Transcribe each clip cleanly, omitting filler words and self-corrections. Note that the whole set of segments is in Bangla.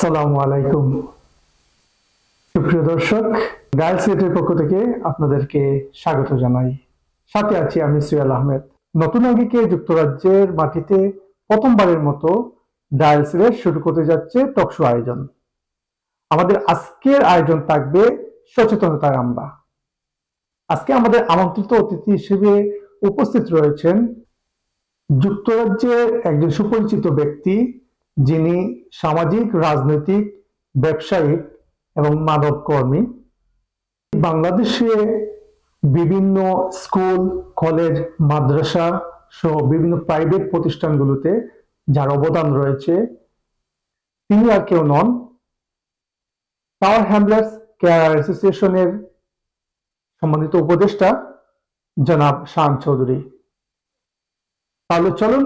আসসালামু আলাইকুম সুপ্রিয় দর্শক, ডায়াল সিলেটের পক্ষ থেকে আপনাদেরকে স্বাগত জানাই। সাথে আছি আমি সুয়েল আহমেদ। নতুন আঙ্গিকে যুক্তরাজ্যের মাটিতে প্রথমবারের মতো ডায়াল সিলেট শুরু করতে যাচ্ছে টকশো আয়োজন। আমাদের আজকের আয়োজন থাকবে সচেতনতার আমরা। আজকে আমাদের আমন্ত্রিত অতিথি হিসেবে উপস্থিত রয়েছেন যুক্তরাজ্যের একজন সুপরিচিত ব্যক্তি, যিনি সামাজিক, রাজনৈতিক, ব্যবসায়িক এবং মানব কর্মী। বাংলাদেশে বিভিন্ন স্কুল, কলেজ, মাদ্রাসা সহ বিভিন্ন প্রাইভেট প্রতিষ্ঠানগুলোতে যার অবদান রয়েছে, তিনি আর কেউ নন, টাওয়ার হ্যামলেটস কেয়ার অ্যাসোসিয়েশনের সম্মানিত উপদেষ্টা জনাব শাহান চৌধুরী। তাহলে চলুন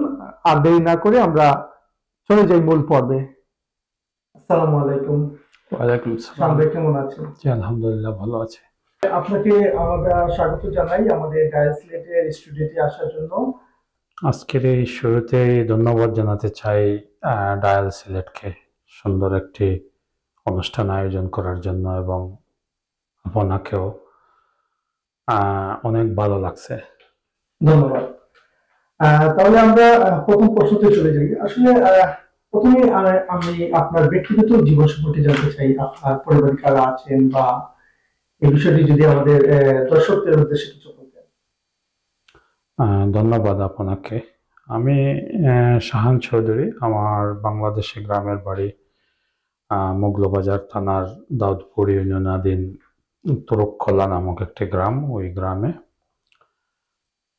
আর দেরি না করে আমরা চলে যাই মূল পর্বে। আসসালামু আলাইকুম। ওয়ালাইকুম শাহান আসসালাম। ভাই, কেমন আছেন? জি, আলহামদুলিল্লাহ ভালো আছে। আপনাকে আমরা স্বাগত জানাই আমাদের ডায়াল সিলেটের স্টুডিওতে আসার জন্য। আজকের এই শুরুতেই ধন্যবাদ জানাতে চাই ডায়াল সিলেটকে সুন্দর একটি অনুষ্ঠান আয়োজন করার জন্য, এবং আপনাকেও অনেক ভালো লাগছে। ধন্যবাদ। তাহলে আমরা প্রথম প্রশ্নতে চলে যাই। আসলে প্রথমে আমি আপনার ব্যক্তিগত জীবন সম্পর্কে জানতে চাই। আপনার পরিবারে কারা আছেন, বা এই বিষয়টি যদি আমাদের দর্শকদের উদ্দেশ্যে কিছু বলতেন। ধন্যবাদ আপনাকে। আমি শাহান চৌধুরী। আমার বাংলাদেশে গ্রামের বাড়ি মোগলবাজার থানার দাউদপুর ইউনিয়নাধীন তুরুকখোলা নামক একটি গ্রাম। ওই গ্রামে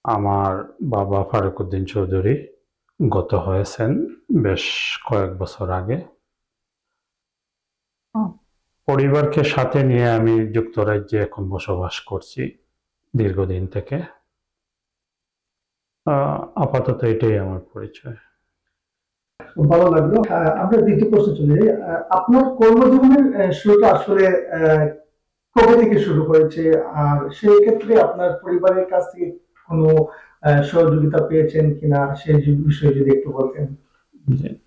আমার বাবা ফারুকউদ্দিন চৌধুরী গত হয়েছেন বেশ কয়েক বছর আগে। পরিবারকে সাথে নিয়ে আমি যুক্তরাজ্যে এখন বসবাস করছি দীর্ঘদিন থেকে। আপাতত এটাই আমার পরিচয়। খুব ভালো লাগলো। আমরা দ্বিতীয় প্রশ্ন চলে যাই। আপনার কর্মজীবনের শুরুটা আসলে কবে থেকে শুরু করেছে, আর সেই ক্ষেত্রে আপনার পরিবারের কাছ থেকে কোনো সহযোগিতা পেয়েছেন কিনা, সেই বিষয়ে যদি একটু বলতেন।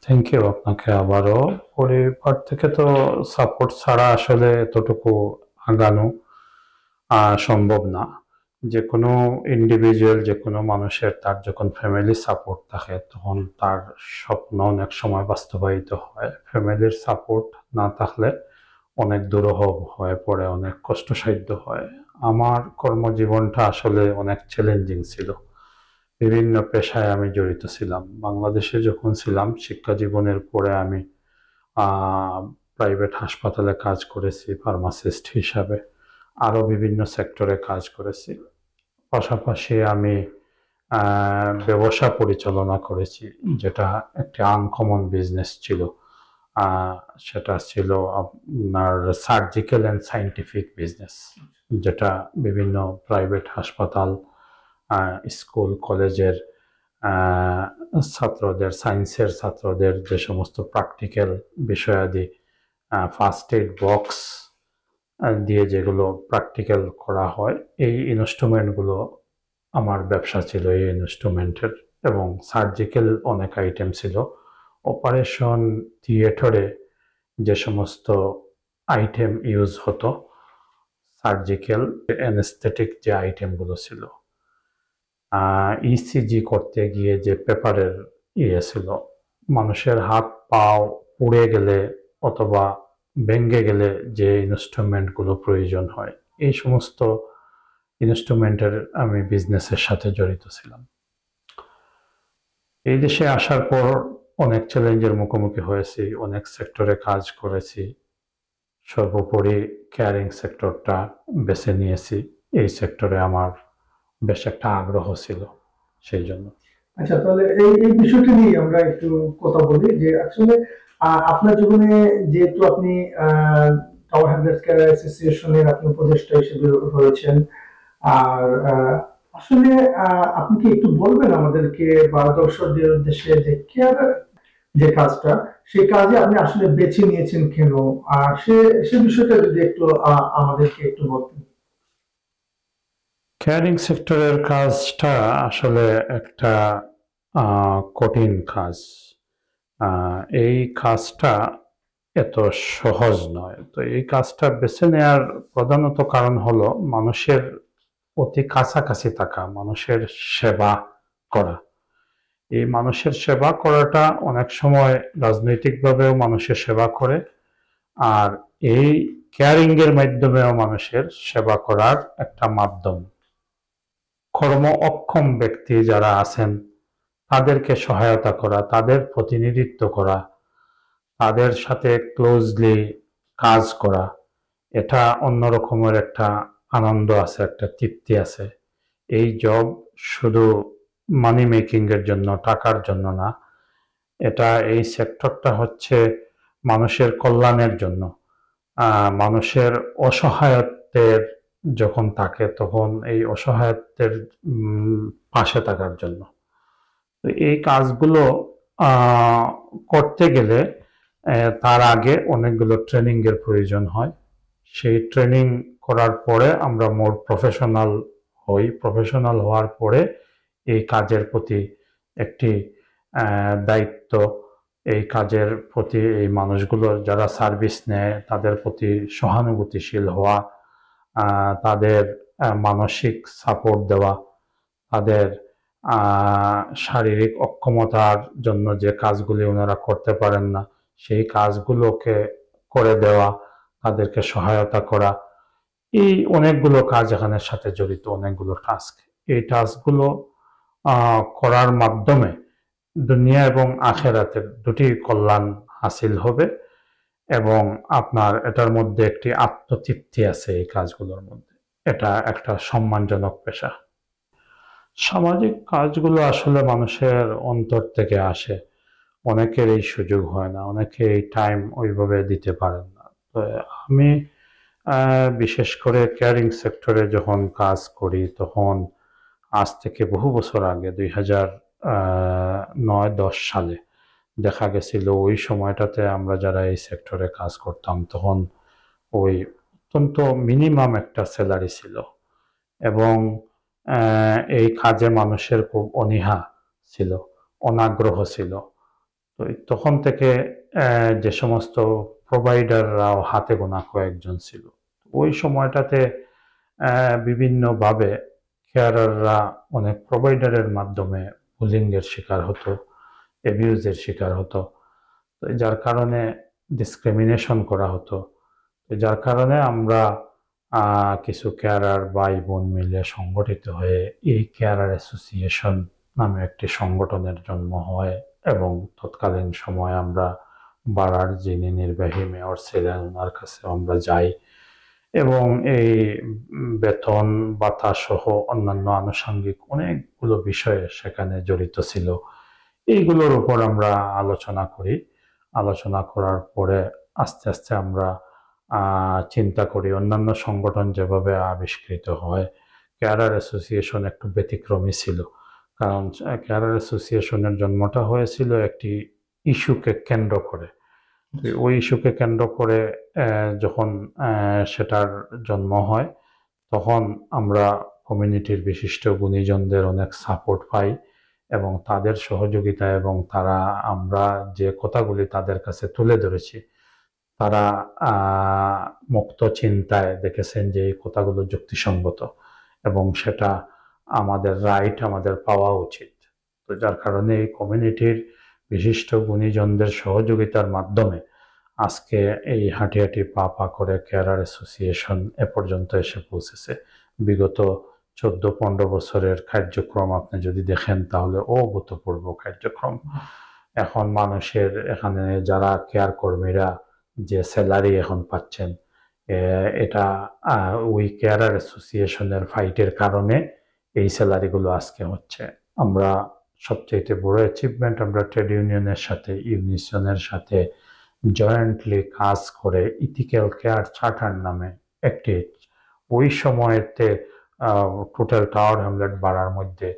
থ্যাংক ইউ আপনাকে আবারও। পরিবার থেকে তো সাপোর্ট ছাড়া আসলে এতটুকু আগানো সম্ভব না। যে কোনো ইন্ডিভিজুয়াল, যে কোনো মানুষের তার যখন ফ্যামিলি সাপোর্ট থাকে তখন তার স্বপ্ন অনেক সময় বাস্তবায়িত হয়। ফ্যামিলির সাপোর্ট না থাকলে অনেক দুরূহ হয়ে পড়ে, অনেক কষ্টসাধ্য হয়। আমার কর্মজীবনটা আসলে অনেক চ্যালেঞ্জিং ছিল। বিভিন্ন পেশায় আমি জড়িত ছিলাম। বাংলাদেশে যখন ছিলাম, শিক্ষা জীবনের পরে আমি প্রাইভেট হাসপাতালে কাজ করেছি ফার্মাসিস্ট হিসাবে, আরও বিভিন্ন সেক্টরে কাজ করেছি। পাশাপাশি আমি ব্যবসা পরিচালনা করেছি, যেটা একটি আনকমন বিজনেস ছিল। সেটা ছিল আপনার সার্জিক্যাল অ্যান্ড সায়েন্টিফিক বিজনেস, যেটা বিভিন্ন প্রাইভেট হাসপাতাল, স্কুল, কলেজের ছাত্রদের, সায়েন্সের ছাত্রদের যে সমস্ত প্র্যাকটিক্যাল বিষয়াদি, ফার্স্ট এইড বক্স দিয়ে যেগুলো প্র্যাকটিক্যাল করা হয়, এই ইনস্ট্রুমেন্টগুলো আমার ব্যবসা ছিল, এই ইনস্ট্রুমেন্টের। এবং সার্জিক্যাল অনেক আইটেম ছিল। অপারেশন থিয়েটারে যে সমস্ত আইটেম ইউজ হতো, সার্জিক্যাল অ্যানেস্থেটিক যে আইটেমগুলো ছিল, ইসিজি করতে গিয়ে যে পেপারের ছিল, মানুষের হাত পাও পুড়ে গেলে অথবা ভেঙে গেলে যে ইনস্ট্রুমেন্টগুলো প্রয়োজন হয়, এই সমস্ত ইনস্ট্রুমেন্টের আমি বিজনেসের সাথে জড়িত ছিলাম। এই দেশে আসার পর অনেক চ্যালেঞ্জের মুখোমুখি হয়েছি, অনেক সেক্টরে কাজ করেছি। সর্বোপরি কেয়ারিং সেক্টরটা বেছে নিয়েছি। এই সেক্টরে আমার বেশ একটা আগ্রহ ছিল, সেই জন্য। আচ্ছা, তাহলে এই বিষয়টি নিয়ে আমরা একটু কথা বলি। যে আসলে আপনার জীবনে যেহেতু আপনি টাওয়ার হ্যামলেটস কেয়ার অ্যাসোসিয়েশনের আপনি উপদেষ্টা হিসেবে রয়েছেন, আর আসলে আপনি কি একটু বলবেন আমাদেরকে বা দর্শকদের উদ্দেশ্যে যে কেয়ার যে কাজটা, সেই কাজে আপনি আসলে বেছে নিয়েছেন কেন, আর সে বিষয়টা যদি একটু আমাদেরকে একটু বলতেন। কেয়ারিং সেক্টরের কাজটা আসলে একটা কঠিন কাজ। এই কাজটা এত সহজ নয়। তো এই কাজটা বেছে নেওয়ার প্রধানত কারণ হলো মানুষের অতি কাছাকাছি থাকা, মানুষের সেবা করা। এই মানুষের সেবা করাটা অনেক সময় রাজনৈতিকভাবেও মানুষের সেবা করে, আর এই কেয়ারিং এর মাধ্যমেও মানুষের সেবা করার একটা মাধ্যম। কর্ম অক্ষম ব্যক্তি যারা আছেন তাদেরকে সহায়তা করা, তাদের প্রতিনিধিত্ব করা, তাদের সাথে ক্লোজলি কাজ করা, এটা অন্যরকমের একটা আনন্দ আছে, একটা তৃপ্তি আছে। এই জব শুধু মানি মেকিং এর জন্য, টাকার জন্য না, এটা এই সেক্টরটা হচ্ছে মানুষের কল্যাণের জন্য। মানুষের অসহায়ত্বের যখন থাকে তখন এই অসহায়ত্বের পাশে থাকার জন্য। তো এই কাজগুলো আহ, করতে গেলে তার আগে অনেকগুলো ট্রেনিং এর প্রয়োজন হয়। সেই ট্রেনিং করার পরে আমরা মোর প্রফেশনাল হই। প্রফেশনাল হওয়ার পরে এই কাজের প্রতি একটি দায়িত্ব, এই কাজের প্রতি এই মানুষগুলোর যারা সার্ভিস নেয় তাদের প্রতি সহানুভূতিশীল হওয়া, তাদের মানসিক সাপোর্ট দেওয়া, তাদের শারীরিক অক্ষমতার জন্য যে কাজগুলি ওনারা করতে পারেন না সেই কাজগুলোকে করে দেওয়া, তাদেরকে সহায়তা করা, এই অনেকগুলো কাজ এখানের সাথে জড়িত, অনেকগুলো টাস্ক। এই টাস্কগুলো করার মাধ্যমে দুনিয়া এবং আখেরাতের দুটি কল্যাণ হাসিল হবে, এবং আপনার এটার মধ্যে একটি আত্মতৃপ্তি আছে এই কাজগুলোর মধ্যে। এটা একটা সম্মানজনক পেশা। সামাজিক কাজগুলো আসলে মানুষের অন্তর থেকে আসে। অনেকের এই সুযোগ হয় না, অনেকে এই টাইম ওইভাবে দিতে পারেন না। তো আমি বিশেষ করে কেয়ারিং সেক্টরে যখন কাজ করি তখন আজ থেকে বহু বছর আগে 2009-10 সালে দেখা গেছিল ওই সময়টাতে আমরা যারা এই সেক্টরে কাজ করতাম তখন ওই অত্যন্ত মিনিমাম একটা স্যালারি ছিল, এবং এই কাজে মানুষের খুব অনীহা ছিল, অনাগ্রহ ছিল। তো তখন থেকে যে সমস্ত প্রোভাইডাররাও হাতে গোনা কয়েকজন ছিল। ওই সময়টাতে বিভিন্নভাবে কেয়ারাররা অনেক প্রোভাইডারের মাধ্যমে বুলিংয়ের শিকার হতো, অ্যাবিউজের শিকার হতো। তো যার কারণে ডিসক্রিমিনেশন করা হতো। তো যার কারণে আমরা কিছু কেয়ারার ভাই বোন মিলে সংগঠিত হয়ে এই কেয়ারার অ্যাসোসিয়েশন নামে একটি সংগঠনের জন্ম হয়, এবং তৎকালীন সময় আমরা বাড়ার যিনি নির্বাহী মেয়র ছিলেন ওনার কাছে আমরা যাই, এবং এই বেতন ভাতা সহ অন্যান্য আনুষঙ্গিক অনেকগুলো বিষয়ে সেখানে জড়িত ছিল। এইগুলোর উপর আমরা আলোচনা করি। আলোচনা করার পরে আস্তে আস্তে আমরা চিন্তা করি অন্যান্য সংগঠন যেভাবে আবিষ্কৃত হয়, কেয়ারার অ্যাসোসিয়েশন একটু ব্যতিক্রমী ছিল। কারণ কেয়ারার অ্যাসোসিয়েশনের জন্মটা হয়েছিল একটি ইস্যুকে কেন্দ্র করে। ওই ইস্যুকে কেন্দ্র করে যখন সেটার জন্ম হয় তখন আমরা কমিউনিটির বিশিষ্ট গুণীজনদের অনেক সাপোর্ট পাই, এবং তাদের সহযোগিতা, এবং তারা আমরা যে কথাগুলি তাদের কাছে তুলে ধরেছি তারা মুক্ত চিন্তায় দেখেছেন যে এই কথাগুলো যুক্তিসঙ্গত এবং সেটা আমাদের রাইট, আমাদের পাওয়া উচিত। তো যার কারণে এই কমিউনিটির বিশিষ্ট গুণীজনদের সহযোগিতার মাধ্যমে আজকে এই হাঁটি হাঁটি পা পা করে কেয়ারার অ্যাসোসিয়েশন এ পর্যন্ত এসে পৌঁছেছে। বিগত 14-15 বছরের কার্যক্রম আপনি যদি দেখেন তাহলে অভূতপূর্ব কার্যক্রম। এখন মানুষের এখানে যারা কেয়ার কর্মীরা যে স্যালারি এখন পাচ্ছেন এটা ওই কেয়ারার অ্যাসোসিয়েশনের ফাইটের কারণে এই স্যালারিগুলো আজকে হচ্ছে। আমরা সবচেয়ে বড় অ্যাচিভমেন্ট আমরা ট্রেড ইউনিয়নের সাথে, ইউনিসনের সাথে জয়েন্টলি কাজ করে ইথিক্যাল কেয়ার চার্টার নামে একটি, ওই সময়তে টোটাল টাওয়ার হ্যামলেট বাড়ার মধ্যে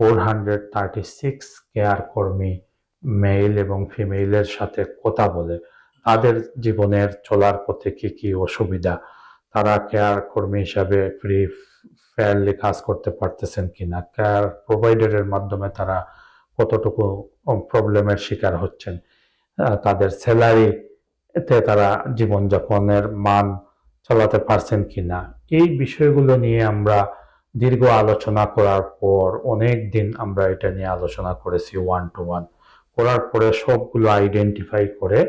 436 কেয়ার কর্মী মেল এবং ফিমেইলের সাথে কথা বলে তাদের জীবনের চলার পথে কি কি অসুবিধা, তারা কেয়ার কর্মী হিসাবে ফেয়ারলি কাজ করতে পারতেছেন কিনা, কেয়ার প্রোভাইডারের মাধ্যমে তারা কতটুকু প্রবলেমের শিকার হচ্ছেন, তাদের স্যালারি এতে তারা জীবনযাপনের মান চালাতে পারছেন কিনা, এই বিষয়গুলো নিয়ে আমরা দীর্ঘ আলোচনা করার পর অনেক দিন আমরা এটা নিয়ে আলোচনা করেছি ওয়ান টু ওয়ান। করার পরে সবগুলো আইডেন্টিফাই করে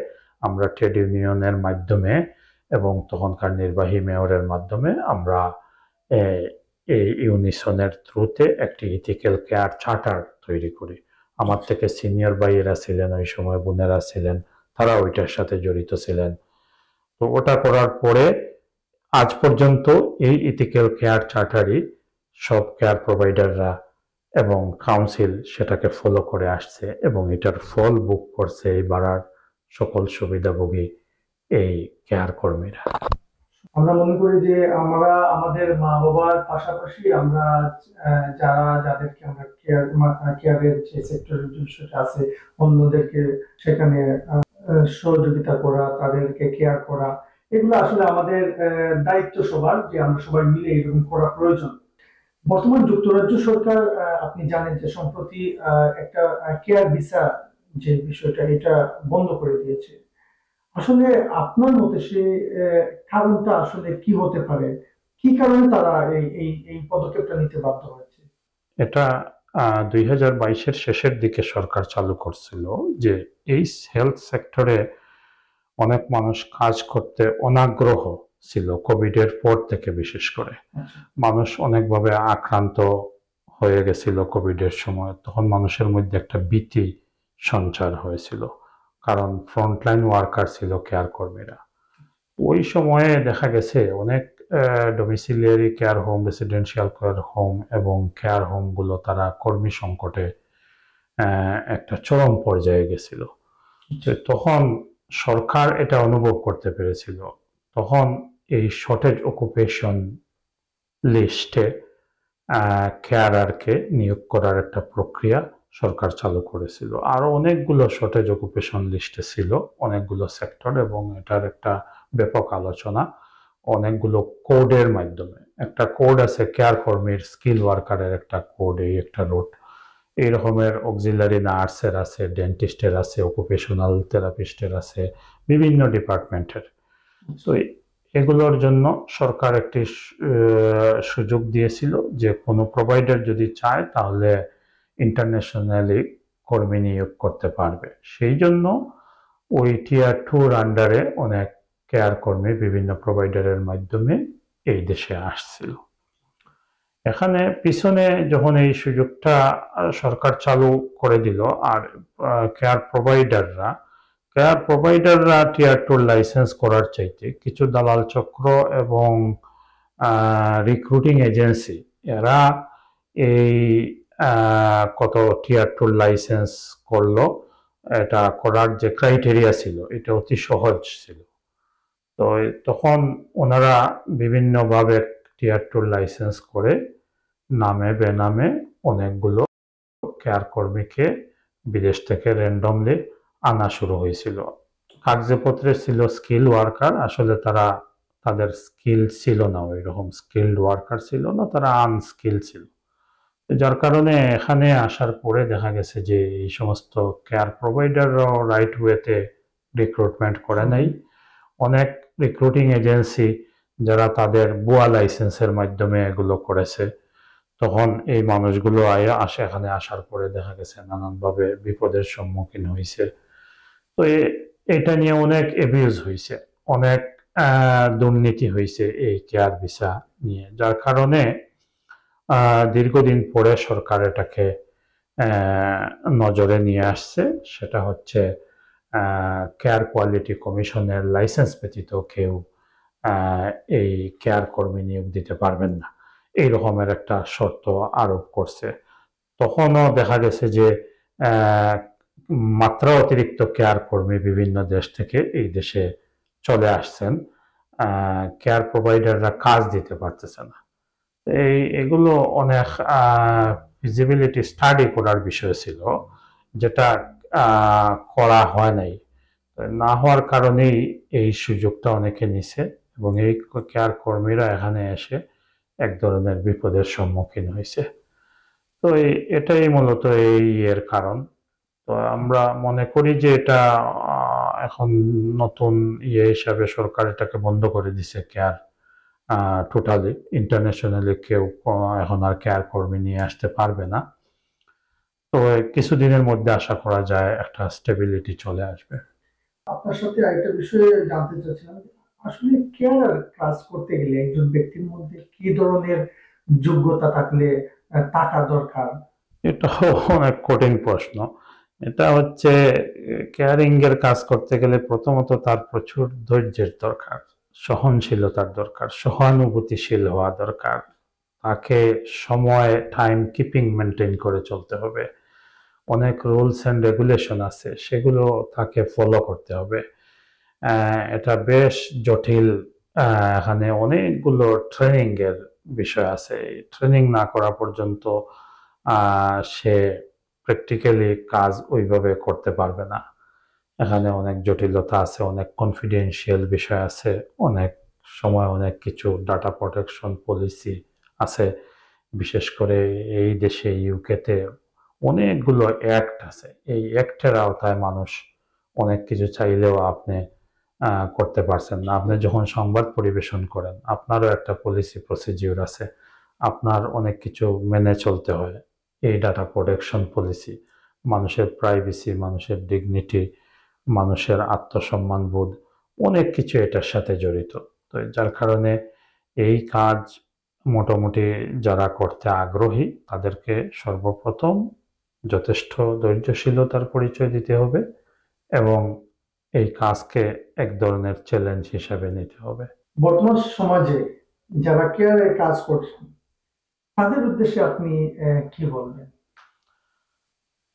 আমরা ট্রেড ইউনিয়নের মাধ্যমে এবং তখনকার নির্বাহী মেয়রের মাধ্যমে আমরা এই ইউনিসনের থ্রুতে একটি ইথিক্যাল কেয়ার চার্টার তৈরি করি। আমার থেকে সিনিয়র ভাইয়েরা ছিলেন, ওই সময় বোনেরা ছিলেন, তারা ওইটার সাথে জড়িত ছিলেন। তো ওটা করার পরে আজ পর্যন্ত এই ইথিক্যাল কেয়ার চার্টারই সব কেয়ার প্রোভাইডাররা এবং কাউন্সিল সেটাকে ফলো করে আসছে এবং এটার ফল ভোগ করছে এই বাড়ার সকল সুবিধাভোগী এই কেয়ার কর্মীরা। আমরা মনে করি যে আমরা আমাদের মা বাবার পাশাপাশি আমরা যাদেরকে আমরা কেয়ারের যে সেক্টরের বিষয়টা আছে, অন্যদেরকে সেখানে সহযোগিতা করা, তাদেরকে কেয়ার করা, এগুলো আসলে আমাদের দায়িত্ব সবার, যে আমরা সবাই মিলে এরকম করা প্রয়োজন। বর্তমান যুক্তরাজ্য সরকার, আপনি জানেন যে সম্প্রতি একটা কেয়ার ভিসা যে বিষয়টা, এটা বন্ধ করে দিয়েছে। আসলে আপনার মতে সে কারণটা আসলে কি হতে পারে? কি কারণে তারা এই পদক্ষেপটা নিতে বাধ্য হয়েছে? এটা 2022-এর শেষের দিকে সরকার চালু করছিল যে এই হেলথ সেক্টরে অনেক মানুষ কাজ করতে অনাগ্রহ ছিল কোভিডের পর থেকে। বিশেষ করে মানুষ অনেকভাবে আক্রান্ত হয়ে গেছিল কোভিডের সময়, তখন মানুষের মধ্যে একটা ভীতি সঞ্চার হয়েছিল, কারণ ফ্রন্টলাইন ওয়ার্কার ছিল কেয়ার কর্মীরা। ওই সময়ে দেখা গেছে অনেক domiciliary care home, residential care home এবং কেয়ার হোমগুলো তারা কর্মী সংকটে একটা চরম পর্যায়ে গেছিল। তখন সরকার এটা অনুভব করতে পেরেছিল, তখন এই শর্টেজ অকুপেশন লিস্টে কেয়ারারকে নিয়োগ করার একটা প্রক্রিয়া সরকার চালু করেছিল। আরো অনেকগুলো শর্টেজ অকুপেশন লিস্টে ছিল অনেকগুলো সেক্টর, এবং এটার একটা ব্যাপক আলোচনা অনেকগুলো কোডের মাধ্যমে। একটা কোড আছে কেয়ার কর্মীর, স্কিল ওয়ার্কারের একটা কোড, এই একটা রোড। এই রকমের অক্সিলারি নার্সের আছে, ডেন্টিস্টের আছে, অকুপেশনাল থেরাপিস্টের আছে, বিভিন্ন ডিপার্টমেন্টের। তো এগুলোর জন্য সরকার একটি সুযোগ দিয়েছিল যে কোনো প্রোভাইডার যদি চায় তাহলে ইন্টারন্যাশনালি কর্মী নিয়োগ করতে পারবে। সেই জন্য ওই টিয়ার 2-র আন্ডারে অনেক কেয়ার কর্মী বিভিন্ন প্রোভাইডারের মাধ্যমে এই দেশে আসছিল। এখানে পিছনে যখন এই সুযোগটা সরকার চালু করে দিল, আর কেয়ার প্রোভাইডাররা টিয়ার 2 লাইসেন্স করার চাইতে কিছু দালাল চক্র এবং রিক্রুটিং এজেন্সি, এরা এই কত টিয়ার 2 লাইসেন্স করলো। এটা করার যে ক্রাইটেরিয়া ছিল এটা অতি সহজ ছিল। তো তখন ওনারা বিভিন্নভাবে টিয়ার 2 লাইসেন্স করে নামে বেনামে অনেকগুলো কেয়ার কর্মীকে বিদেশ থেকে র্যান্ডমলি আনা শুরু হয়েছিল। কাগজপত্রে ছিল স্কিল ওয়ার্কার, আসলে তারা তাদের স্কিল ছিল না, ওই রকম স্কিলড ওয়ার্কার ছিল না, তারা আনস্কিল ছিল। যার কারণে এখানে আসার পরে দেখা গেছে যে এই সমস্ত কেয়ার প্রোভাইডাররাও রাইট ওয়েতে রিক্রুটমেন্ট করে নাই। অনেক রিক্রুটিং এজেন্সি যারা তাদের ভুয়া লাইসেন্সের মাধ্যমে এগুলো করেছে, তখন এই মানুষগুলো এখানে আসার পরে দেখা গেছে নানানভাবে বিপদের সম্মুখীন হয়েছে। তো এটা নিয়ে অনেক অ্যাবিউজ হয়েছে, অনেক দুর্নীতি হয়েছে এই কেয়ার ভিসা নিয়ে, যার কারণে দীর্ঘদিন পরে সরকার এটাকে নজরে নিয়ে আসছে। সেটা হচ্ছে কেয়ার কোয়ালিটি কমিশনের লাইসেন্স ব্যতীত কেউ এই কেয়ার কর্মী নিয়োগ দিতে পারবেন না, এই রকমের একটা শর্ত আরোপ করছে। তখনও দেখা গেছে যে মাত্রা অতিরিক্ত কেয়ার কর্মী বিভিন্ন দেশ থেকে এই দেশে চলে আসছেন, কেয়ার প্রোভাইডাররা কাজ দিতে পারতেছে না। এগুলো অনেক ফিজিবিলিটি স্টাডি করার বিষয় ছিল, যেটা করা হয় নাই। না হওয়ার কারণেই এই সুযোগটা অনেকে নিছে এবং এই কেয়ার কর্মীরা এখানে এসে এক ধরনের বিপদের সম্মুখীন হয়েছে। তো এটাই মূলত এই এর কারণ। তো আমরা মনে করি যে এটা এখন নতুন হিসাবে সরকার এটাকে বন্ধ করে দিছে কেয়ার টোটালি ইন্টারন্যাশনালি কেউ এখন আর কেয়ার কর্মী নিয়ে আসতে পারবে না। তো কিছুদিনের মধ্যে আশা করা যায় একটা স্টেবিলিটি চলে আসবে। আপনার সাথে আরেকটা বিষয়ে জানতে চাচ্ছিলাম, আসলে কেয়ার কাজ করতে গেলে একজন ব্যক্তির মধ্যে কি ধরনের যোগ্যতা থাকলে টাকা দরকার? এটাও অনেক কঠিন প্রশ্ন। এটা হচ্ছে কেয়ারিং এর কাজ করতে গেলে প্রথমত তার প্রচুর ধৈর্যের দরকার, সহনশীলতার দরকার, সহানুভূতিশীল হওয়া দরকার। তাকে সময় টাইম কিপিং মেনটেন করে চলতে হবে। অনেক রুলস অ্যান্ড রেগুলেশন আছে, সেগুলো তাকে ফলো করতে হবে। এটা বেশ জটিল। এখানে অনেকগুলো ট্রেনিং এর বিষয় আছে। ট্রেনিং না করা পর্যন্ত সে প্র্যাকটিক্যালি কাজ ওইভাবে করতে পারবে না। এখানে অনেক জটিলতা আছে, অনেক কনফিডেন্সিয়াল বিষয় আছে, অনেক সময় অনেক কিছু ডাটা প্রোটেকশন পলিসি আছে। বিশেষ করে এই দেশে ইউকেতে অনেকগুলো অ্যাক্ট আছে। এই অ্যাক্টের আওতায় মানুষ অনেক কিছু চাইলেও আপনি করতে পারছেন না। আপনি যখন সংবাদ পরিবেশন করেন, আপনারও একটা পলিসি প্রসিডিউর আছে, আপনার অনেক কিছু মেনে চলতে হয়। এই ডাটা প্রোটেকশন পলিসি, মানুষের প্রাইভেসি, মানুষের ডিগনিটি, মানুষের আত্মসম্মান বোধ, অনেক কিছু এটার সাথে জড়িত। তো যার কারণে এই কাজ মোটামুটি যারা করতে আগ্রহী তাদেরকে সর্বপ্রথম যথেষ্ট ধৈর্যশীলতার পরিচয় দিতে হবে এবং এই কাজকে এক ধরনের চ্যালেঞ্জ হিসাবে নিতে হবে। বর্তমান সমাজে যারা কেয়ারে কাজ করছেন তাদের উদ্দেশ্যে আপনি কি বলবেন?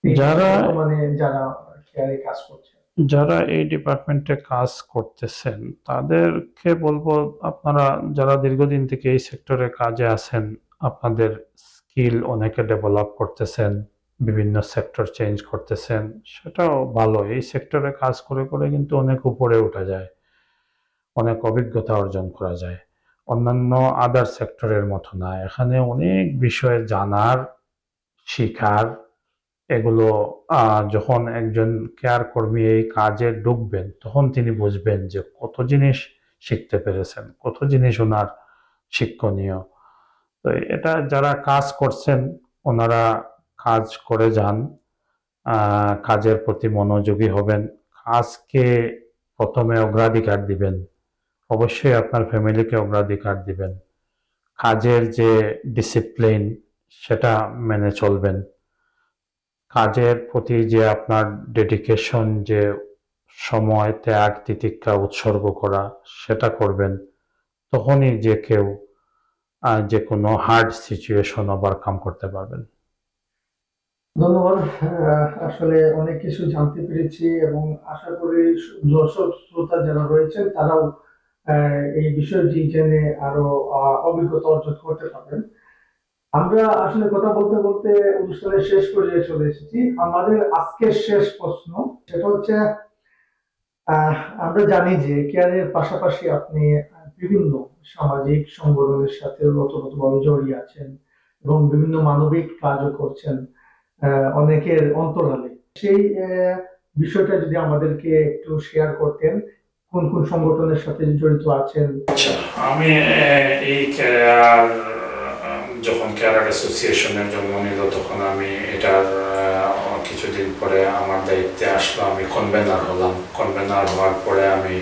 যারা বর্তমানে যারা কেয়ারে কাজ করছেন, যারা এই ডিপার্টমেন্টে কাজ করতেছেন তাদেরকে বলবো, আপনারা যারা দীর্ঘদিন থেকে এই সেক্টরে কাজে আছেন, আপনাদের স্কিল অনেকে ডেভেলপ করতেছেন, বিভিন্ন সেক্টর চেঞ্জ করতেছেন, সেটাও ভালো। এই সেক্টরে কাজ করে করে কিন্তু অনেক উপরে উঠা যায়, অনেক অভিজ্ঞতা অর্জন করা যায়। অন্যান্য আদার সেক্টরের মতো না, এখানে অনেক বিষয় জানার, শিখার, এগুলো যখন একজন কেয়ার কর্মী এই কাজে ঢুকবেন তখন তিনি বুঝবেন যে কত জিনিস শিখতে পেরেছেন, কত জিনিস ওনার শিক্ষণীয়। তো এটা যারা কাজ করছেন ওনারা কাজ করে যান, কাজের প্রতি মনোযোগী হবেন, কাজকে প্রথমে অগ্রাধিকার দিবেন, অবশ্যই আপনার ফ্যামিলিকে অগ্রাধিকার দিবেন, কাজের যে ডিসিপ্লিন সেটা মেনে চলবেন, কাজের প্রতি যে আপনার ডেডিকেশন, যে সময় ত্যাগ তিতিক্ষা উৎসর্গ করা সেটা করবেন। তখনই যে কেউ যে কোনো হার্ড সিচুয়েশন ওভারকাম করতে পারবেন। ধন্যবাদ। আসলে অনেক কিছু জানতে পেরেছি এবং আশা করি দর্শক শ্রোতা যারা রয়েছেন তারাও এই বিষয়টি জেনে আরো অভিজ্ঞতা অর্জন করতে পারবেন। আমরা আসলে কথা বলতে বলতে অনুষ্ঠানের শেষ পর্যায়ে চলে এসেছি। আমাদের আজকের শেষ প্রশ্ন সেটা হচ্ছে, আমরা জানি যে কেয়ারের পাশাপাশি আপনি বিভিন্ন সামাজিক সংগঠনের সাথে ওতপ্রোতভাবে জড়িয়ে আছেন এবং বিভিন্ন মানবিক কাজও করছেন অনেকের অন্তরালে। সেই বিষয়টা যদি আমাদেরকে একটু শেয়ার করতেন, কোন কোন সংগঠনের সাথে জড়িত আছেন? আচ্ছা, আমি এই কেয়ার যখন কেয়ার অ্যাসোসিয়েশনের জন্ম নিল তখন আমি এটার কিছুদিন পরে আমার দায়িত্বে আসলো, আমি কনভেনার হলাম। কনভেনার হওয়ার পরে আমি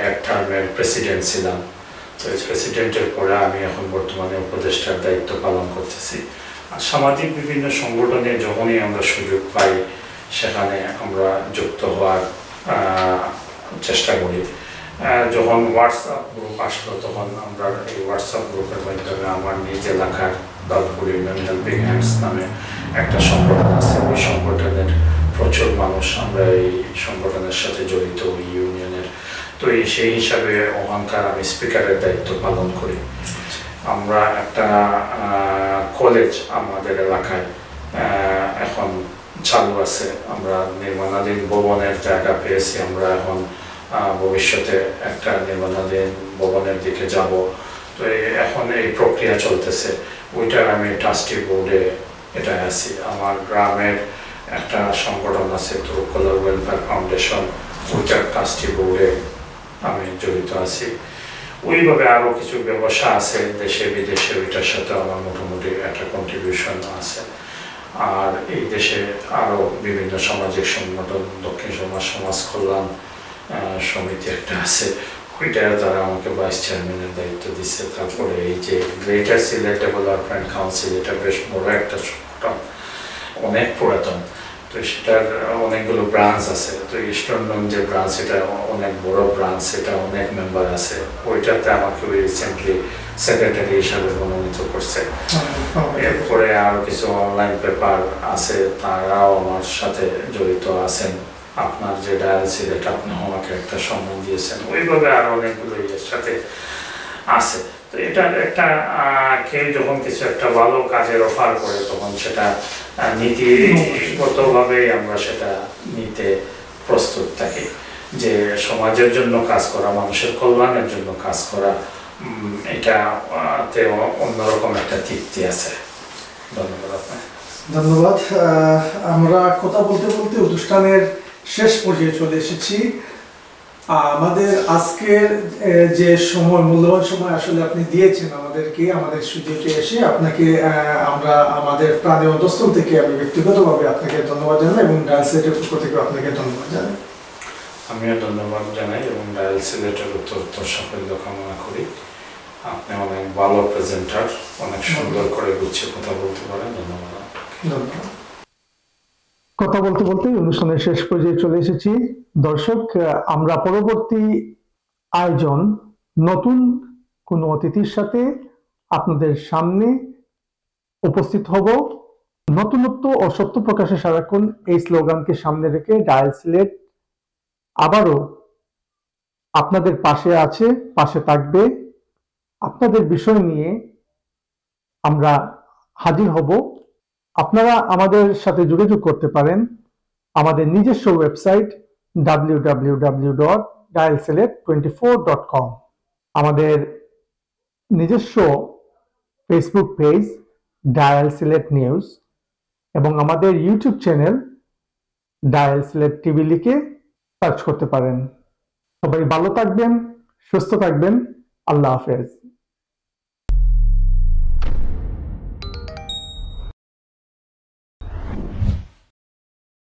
এক টার্মের প্রেসিডেন্ট ছিলাম। তো এই প্রেসিডেন্টের পরে আমি এখন বর্তমানে উপদেষ্টার দায়িত্ব পালন করতেছি। আর সামাজিক বিভিন্ন সংগঠনে যখনই আমরা সুযোগ পাই সেখানে আমরা যুক্ত হওয়ার চেষ্টা করি। যখন হোয়াটসঅ্যাপ গ্রুপ আসলো তখন আমরা এই হোয়াটসঅ্যাপ গ্রুপের মাধ্যমে আমার নিজ এলাকার দলপুর ইউনিয়ন হেল্পিং হ্যান্ডস নামে একটা সংগঠন আছে, ওই সংগঠনের প্রচুর মানুষ আমরা এই সংগঠনের সাথে জড়িত, ওই ইউনিয়নের। তো সেই হিসাবে ওখানকার আমি স্পিকারের দায়িত্ব পালন করি। আমরা একটা কলেজ আমাদের এলাকায় এখন চালু আছে, আমরা নির্মাণাধীন ভবনের জায়গা পেয়েছি, আমরা এখন ভবিষ্যতে একটা নির্মাণাধীন ভবনের দিকে যাব। তো এখন এই প্রক্রিয়া চলতেছে, ওইটার আমি ট্রাস্টি বোর্ডে এটা আছি। আমার গ্রামের একটা সংগঠন আছে তুরুকলার ওয়েলফেয়ার ফাউন্ডেশন, ওইটার ট্রাস্টি বোর্ডে আমি জড়িত আছি। ওইভাবে আরও কিছু ব্যবসা আছে দেশে বিদেশে, ওইটার সাথে আমার মোটামুটি একটা কন্ট্রিবিউশন আছে। আর এই দেশে আরও বিভিন্ন সামাজিক সংগঠন, দক্ষিণ সমাজ কল্যাণ সমিতি একটা আছে, ওইটার দ্বারা আমাকে ভাইস চেয়ারম্যানের দায়িত্ব দিচ্ছে। তারপরে এই যে গ্রেটার সিলেট ডেভেলপমেন্ট কাউন্সিল, এটা বেশ বড় একটা সংগঠন, অনেক পুরাতন, তো সেটার অনেকগুলো ব্রাঞ্চ আছে। তো ইস্টার্ন যে ব্রাঞ্চ, এটা অনেক বড় ব্রাঞ্চ, এটা অনেক মেম্বার আছে। ওইটাতে আমাকে রিসেন্টলি সেক্রেটারি হিসাবে মনোনীত করছে। এরপরে আরও কিছু অনলাইন পেপার আছে, তারাও আমার সাথে জড়িত আছেন। আপনার যে ডায়াল সিলেট, আপনি আমাকে একটা সম্মান দিয়েছেন, ওইভাবে আরো অনেকগুলো ইয়ের সাথে আছে। তো এটার একটা কেউ যখন কিছু একটা ভালো কাজের অফার করে, তখন সেটা নীতিগতভাবে আমরা সেটা নিতে প্রস্তুত থাকি, যে সমাজের জন্য কাজ করা, মানুষের কল্যাণের জন্য কাজ করা, এটাতে অন্যরকম একটা তৃপ্তি আছে। ধন্যবাদ আপনাকে। ধন্যবাদ। আমরা কথা বলতে বলতে অনুষ্ঠানের শেষ পর্যায়ে চলে এসেছি। আমাদের আজকের যে সময়, মূল্যবান সময় আসলে আপনি দিয়েছেন আমাদেরকে, আমাদের স্টুডিওতে এসে, আপনাকে আমরা আমাদের প্রাণের অন্তঃস্থল থেকে আমি ব্যক্তিগতভাবে আপনাকে ধন্যবাদ জানাই এবং ডায়াল সিলেটের পক্ষ থেকে আপনাকে ধন্যবাদ জানাই। আমিও ধন্যবাদ জানাই এবং ডায়াল সিলেটের উত্তর সাফল্য কামনা করি। আপনি অনেক ভালো প্রেজেন্টার, অনেক সুন্দর করে গুছিয়ে কথা বলতে পারেন। ধন্যবাদ। ধন্যবাদ। কথা বলতে বলতে অনুষ্ঠানের শেষ পর্যায়ে চলে এসেছি। দর্শক, আমরা পরবর্তী আয়োজন নতুন কোনো অতিথির সাথে আপনাদের সামনে উপস্থিত হব। নতুনত্ব ও সত্য প্রকাশে সারাক্ষণ এই স্লোগানকে সামনে রেখে ডায়াল সিলেট আবারও আপনাদের পাশে আছে, পাশে থাকবে। আপনাদের বিষয় নিয়ে আমরা হাজির হব। আপনারা আমাদের সাথে যোগাযোগ করতে পারেন আমাদের নিজস্ব ওয়েবসাইট www.dialselect24.com, আমাদের নিজস্ব Facebook page dial Sylhet news এবং আমাদের YouTube channel dial Sylhet TV লিখে সার্চ করতে পারেন। সবাই ভালো থাকবেন, সুস্থ থাকবেন। আল্লাহ হাফেজ।